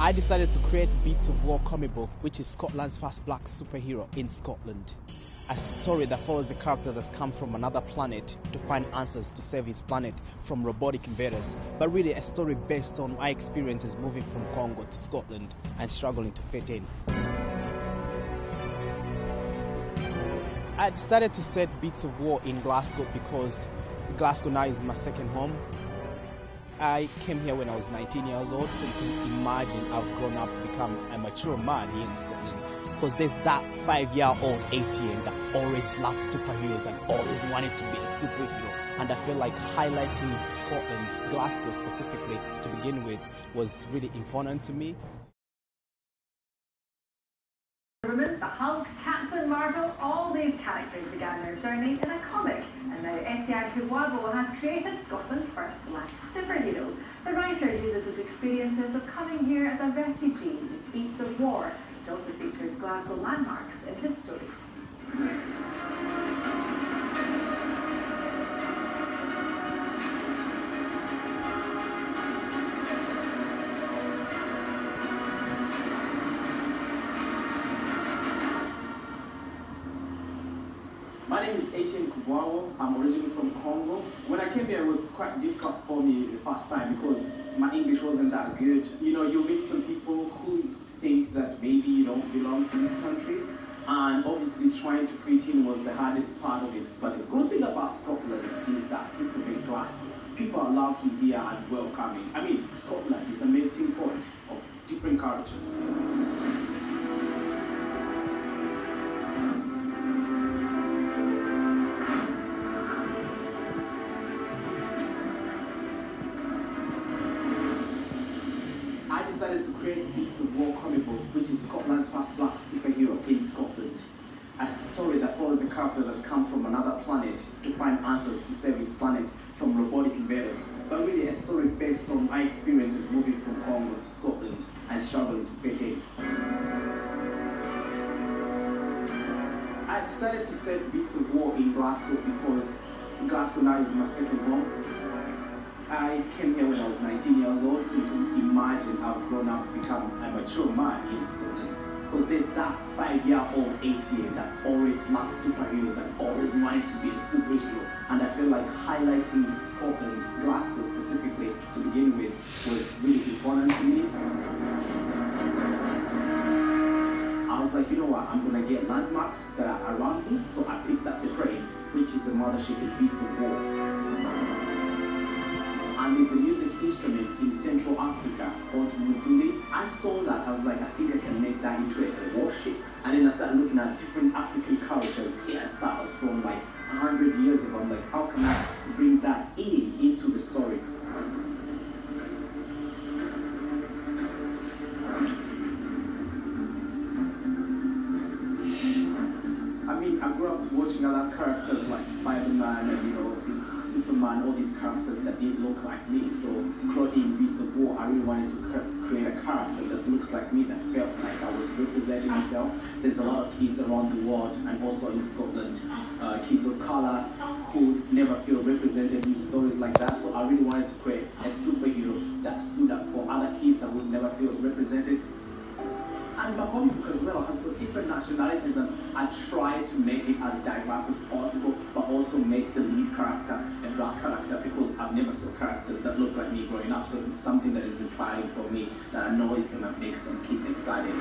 I decided to create Beats of War comic book, which is Scotland's first black superhero in Scotland. A story that follows a character that's come from another planet to find answers to save his planet from robotic invaders, but really a story based on my experiences moving from Congo to Scotland and struggling to fit in. I decided to set Beats of War in Glasgow because Glasgow now is my second home. I came here when I was 19 years old, so you can imagine I've grown up to become a mature man here in Scotland. Because there's that 5-year-old Etian that always loved superheroes and always wanted to be a superhero. And I feel like highlighting Scotland, Glasgow specifically, to begin with, was really important to me. The Hulk, Captain Marvel, all these characters began their journey in a comic, and now Etian has created Scotland's first black superhero. The writer uses his experiences of coming here as a refugee in Beats of War, which also features Glasgow landmarks in his stories. My name is Etian. I'm originally from Congo. When I came here, it was quite difficult for me the first time because my English wasn't that good. You know, you meet some people who think that maybe you don't belong to this country, and obviously trying to fit in was the hardest part of it. But the good thing about Scotland is that people make classy. People are lovely here and welcoming. I mean, Scotland is a melting pot of different cultures. I decided to create Beats of War comic book, which is Scotland's first black superhero in Scotland. A story that follows a character that's come from another planet to find answers to save his planet from robotic invaders, but really a story based on my experiences moving from Congo to Scotland and struggling to fit in. I decided to set Beats of War in Glasgow because Glasgow now is my second home. I came here when I was 19 years old, so you can imagine I've grown up to become a mature man here in Scotland. Because there's that 5-year-old Etian that always loved superheroes and always wanted to be a superhero. And I feel like highlighting Scotland, Glasgow specifically, to begin with, was really important to me. I was like, you know what, I'm going to get landmarks that are around me, so I picked up the crane, which is the mothership in Beats of War. And there's a music instrument in Central Africa called loude. I saw that, I was like, I think I can make that into a warship. And then I started looking at different African cultures, hairstyles from like 100 years ago. I'm like, how can I bring that into the story? I mean, I grew up watching other characters like Spider-Man and, you know, Superman, all these characters that didn't look like me. So, in Beats of War, I really wanted to create a character that looked like me, that felt like I was representing myself. There's a lot of kids around the world and also in Scotland, kids of color who never feel represented in stories like that. So I really wanted to create a superhero that stood up for other kids that would never feel represented. And my comic book as well has got different nationalities, and I try to make it as diverse as possible, but also make the lead character a black character, because I've never saw characters that look like me growing up. So it's something that is inspiring for me that I know is going to make some kids excited.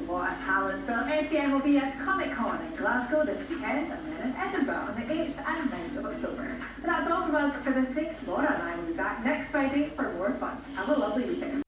What a talent. Well, Etian will be at Comic-Con in Glasgow this weekend, and then in Edinburgh on the 8th and 9th of October. But that's all from us for this week. Laura and I will be back next Friday for more fun. Have a lovely weekend.